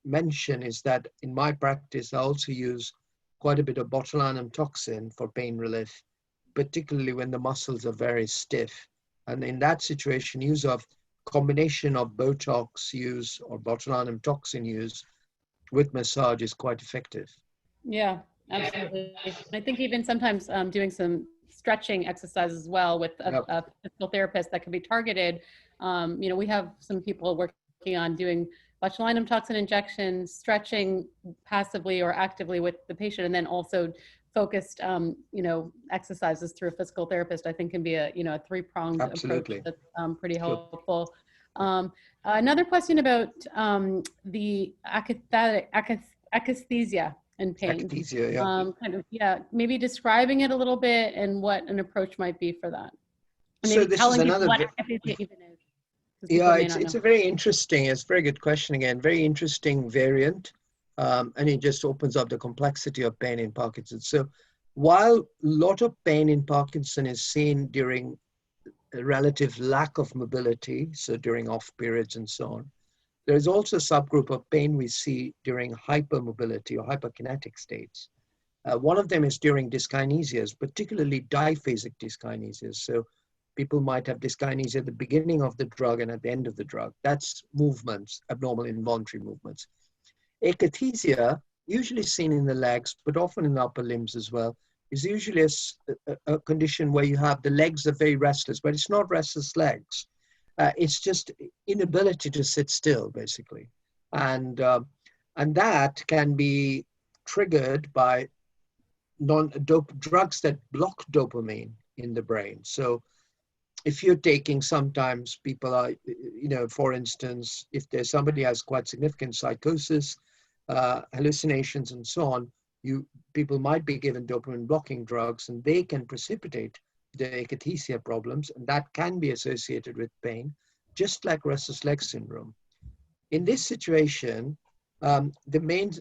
mention is that in my practice, I also use quite a bit of botulinum toxin for pain relief, particularly when the muscles are very stiff. And in that situation, use of combination of Botox use or botulinum toxin use with massage is quite effective. Yeah, absolutely. I think even sometimes doing some stretching exercises as well with a physical therapist that can be targeted. You know, we have some people working on doing botulinum toxin injections, stretching passively or actively with the patient, and then also focused, you know, exercises through a physical therapist. I think can be a, you know, a three-pronged approach that's pretty helpful. Another question about the akathisia and pain. Akathisia, yeah. Kind of, yeah, maybe describing it a little bit and what an approach might be for that. And So maybe this telling is people another, what akathisia even is. yeah, it's a very interesting, it's a very good question again, very interesting variant. And it just opens up the complexity of pain in Parkinson's. So while a lot of pain in Parkinson is seen during a relative lack of mobility, so during off periods and so on, there is also a subgroup of pain we see during hypermobility or hyperkinetic states. One of them is during dyskinesias, particularly diphasic dyskinesias. So people might have dyskinesia at the beginning of the drug and at the end of the drug. That's movements, abnormal involuntary movements. Akathisia, usually seen in the legs, but often in the upper limbs as well, is usually a condition where you have the legs are very restless, but it's not restless legs. It's just inability to sit still, basically. And that can be triggered by drugs that block dopamine in the brain. So if you're taking, sometimes people are, you know, for instance, if there's somebody has quite significant psychosis, hallucinations and so on, people might be given dopamine blocking drugs and they can precipitate the akathisia problems, and that can be associated with pain, just like restless leg syndrome. In this situation, the main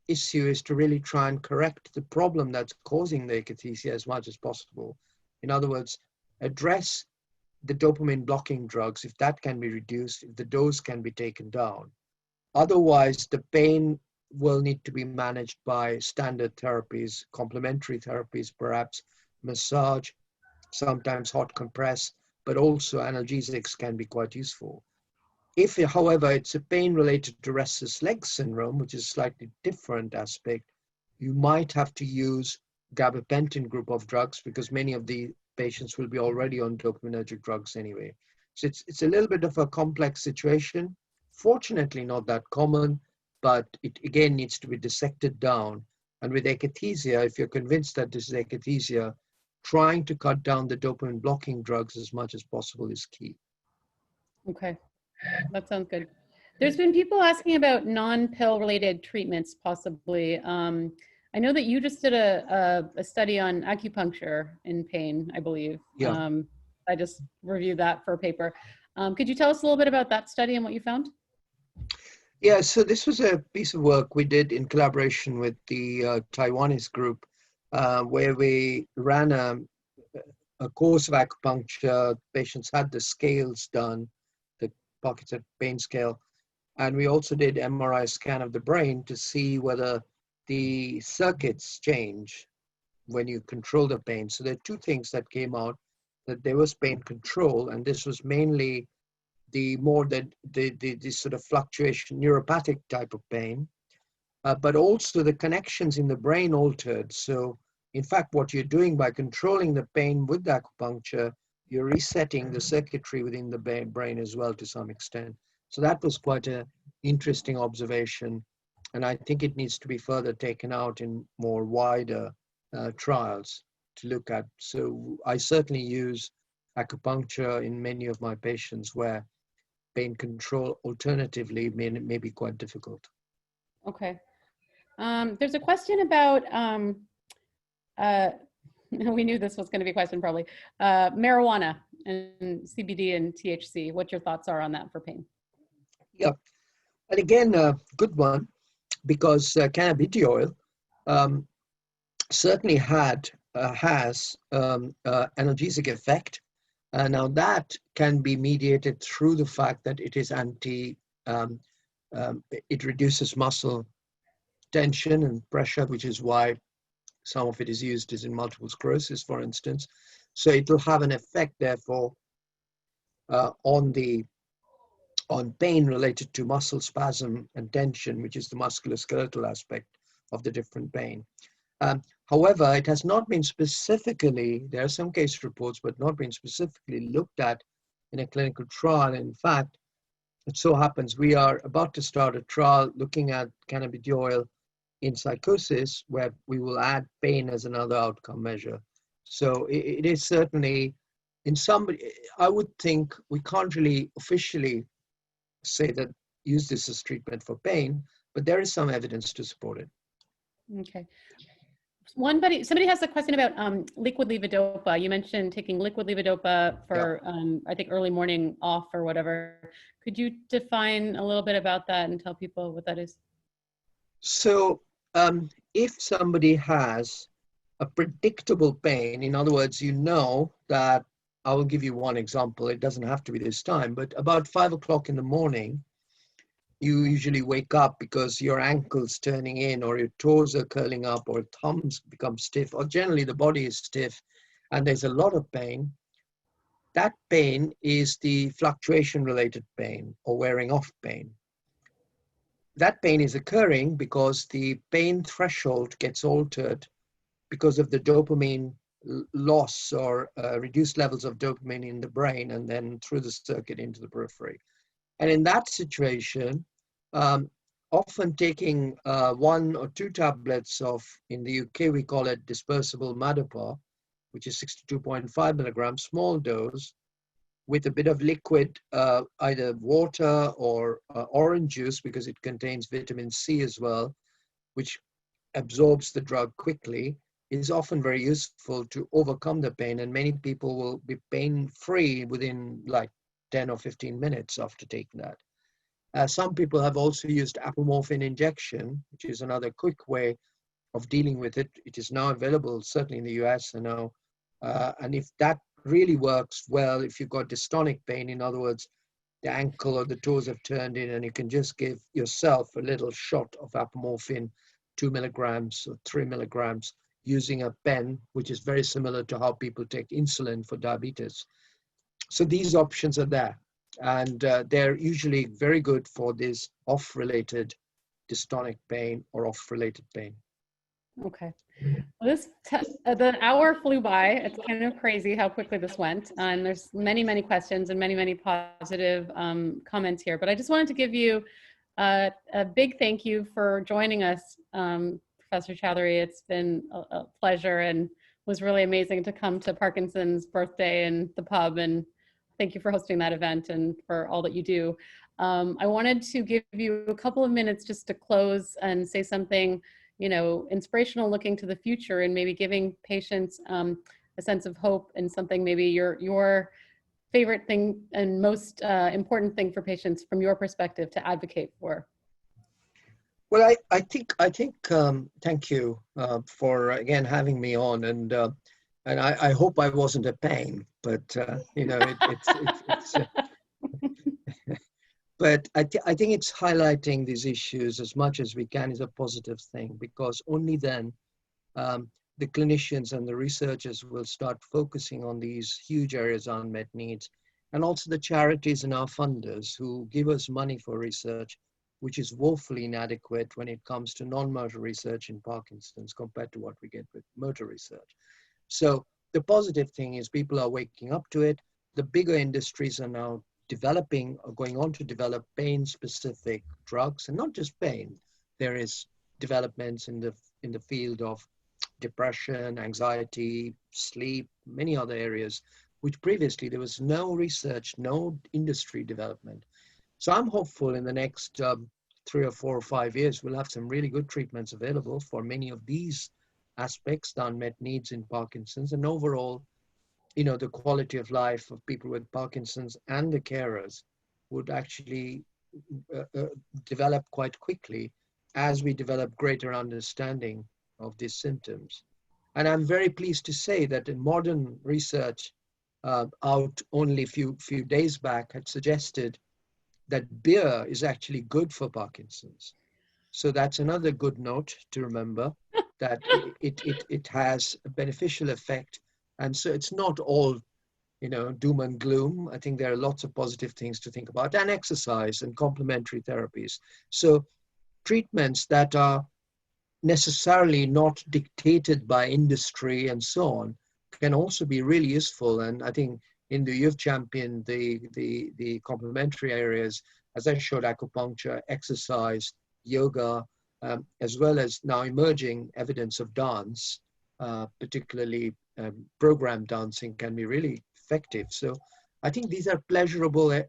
issue is to really try and correct the problem that's causing the akathisia as much as possible. In other words, address the dopamine blocking drugs if that can be reduced, if the dose can be taken down. Otherwise, the pain will need to be managed by standard therapies, complementary therapies, perhaps massage, sometimes hot compress, but also analgesics can be quite useful. If, however, it's a pain related to restless leg syndrome, which is a slightly different aspect, you might have to use gabapentin group of drugs because many of the patients will be already on dopaminergic drugs anyway. So it's a little bit of a complex situation. Fortunately, not that common, but it again needs to be dissected down. And with akathisia, if you're convinced that this is akathisia, trying to cut down the dopamine blocking drugs as much as possible is key. Okay, that sounds good. There's been people asking about non-pill related treatments, possibly. I know that you just did a study on acupuncture in pain, I believe. Yeah. I just reviewed that for a paper. Could you tell us a little bit about that study and what you found? Yeah, so this was a piece of work we did in collaboration with the Taiwanese group, where we ran a course of acupuncture. Patients had the scales done, the Parkinson pain scale, and we also did MRI scan of the brain to see whether the circuits change when you control the pain. So there are two things that came out, that there was pain control, and this was mainly the sort of fluctuation, neuropathic type of pain, but also the connections in the brain altered. So in fact, what you're doing by controlling the pain with the acupuncture, you're resetting the circuitry within the brain as well to some extent. So that was quite an interesting observation. And I think it needs to be further taken out in more wider trials to look at. So I certainly use acupuncture in many of my patients where pain control alternatively may be quite difficult. Okay. There's a question about, we knew this was going to be a question probably, marijuana and CBD and THC, what your thoughts are on that for pain. Yeah, and again, a good one, because cannabidiol certainly has analgesic effect. Now that can be mediated through the fact that it is it reduces muscle tension and pressure, which is why some of it is used as in multiple sclerosis, for instance. So it will have an effect, therefore, on pain related to muscle spasm and tension, which is the musculoskeletal aspect of the different pain. However, it has not been specifically, there are some case reports, but not been specifically looked at in a clinical trial. In fact, it so happens we are about to start a trial looking at cannabidiol in psychosis, where we will add pain as another outcome measure. So it is certainly, in some, I would think we can't really officially say that use this as treatment for pain, but there is some evidence to support it. Okay. Somebody has a question about liquid levodopa. You mentioned taking liquid levodopa for, I think, early morning off or whatever. Could you define a little bit about that and tell people what that is? So if somebody has a predictable pain, in other words, you know that, I will give you one example, it doesn't have to be this time, but about 5 o'clock in the morning, you usually wake up because your ankle's turning in, or your toes are curling up, or thumbs become stiff, or generally the body is stiff, and there's a lot of pain. That pain is the fluctuation related pain or wearing off pain. That pain is occurring because the pain threshold gets altered because of the dopamine loss or reduced levels of dopamine in the brain and then through the circuit into the periphery. And in that situation, often taking 1 or 2 tablets of, in the UK, we call it dispersible Madopar, which is 62.5 milligrams, small dose, with a bit of liquid, either water or orange juice, because it contains vitamin C as well, which absorbs the drug quickly, is often very useful to overcome the pain. And many people will be pain-free within like 10 or 15 minutes after taking that. Some people have also used apomorphine injection, which is another quick way of dealing with it. It is now available, certainly in the US now. And if that really works well, if you've got dystonic pain, in other words, the ankle or the toes have turned in, and you can just give yourself a little shot of apomorphine, 2 milligrams or 3 milligrams, using a pen, which is very similar to how people take insulin for diabetes. So these options are there, and they're usually very good for this off-related dystonic pain or off-related pain. Okay. Well, the hour flew by. It's kind of crazy how quickly this went. And there's many, many questions and many, many positive comments here. But I just wanted to give you a big thank you for joining us, Professor Chaudhuri. It's been a pleasure and was really amazing to come to Parkinson's birthday and the pub. And thank you for hosting that event and for all that you do. I wanted to give you a couple of minutes just to close and say something, you know, inspirational, looking to the future and maybe giving patients a sense of hope and something maybe your favorite thing and most important thing for patients from your perspective to advocate for. Well, I think thank you for again having me on, and I hope I wasn't a pain, but you know, it's but I think it's highlighting these issues as much as we can is a positive thing, because only then the clinicians and the researchers will start focusing on these huge areas of unmet needs, and also the charities and our funders who give us money for research, which is woefully inadequate when it comes to non-motor research in Parkinson's compared to what we get with motor research. So the positive thing is people are waking up to it. The bigger industries are now developing or going on to develop pain-specific drugs, and not just pain. There is developments in the field of depression, anxiety, sleep, many other areas, which previously there was no research, no industry development. So I'm hopeful in the next 3 or 4 or 5 years, we'll have some really good treatments available for many of these aspects, the unmet needs in Parkinson's, and overall the quality of life of people with Parkinson's and the carers would actually develop quite quickly as we develop greater understanding of these symptoms. And I'm very pleased to say that in modern research out only few days back had suggested that beer is actually good for Parkinson's. So that's another good note to remember, that it has a beneficial effect. And so it's not all, doom and gloom. I think there are lots of positive things to think about, and exercise and complementary therapies. So treatments that are necessarily not dictated by industry and so on can also be really useful. And I think you've championed the complementary areas, as I showed, acupuncture, exercise, yoga, as well as now emerging evidence of dance, particularly program dancing, can be really effective. So I think these are pleasurable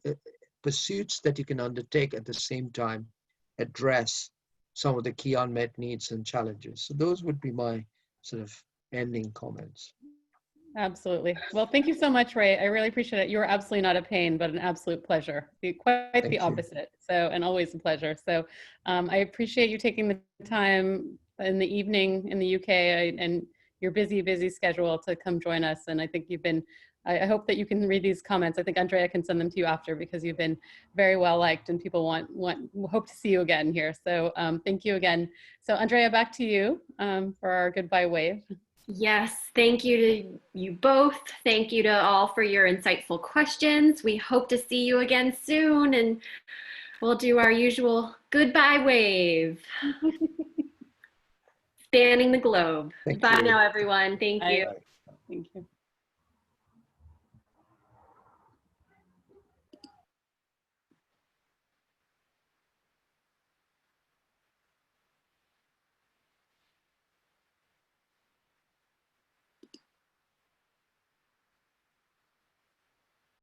pursuits that you can undertake at the same time address some of the key unmet needs and challenges. So those would be my sort of ending comments. Absolutely. Well, thank you so much, Ray. I really appreciate it. You're absolutely not a pain, but an absolute pleasure. Quite the opposite. So, and always a pleasure. So I appreciate you taking the time in the evening in the UK and your busy schedule to come join us. And I think you've been, I hope that you can read these comments. I think Andrea can send them to you after, because you've been very well liked and people hope to see you again here. So thank you again. So Andrea, back to you for our goodbye wave. Yes, thank you to you both. Thank you to all for your insightful questions. We hope to see you again soon, and we'll do our usual goodbye wave. Spanning the globe. Bye now, everyone. Thank you. Thank you.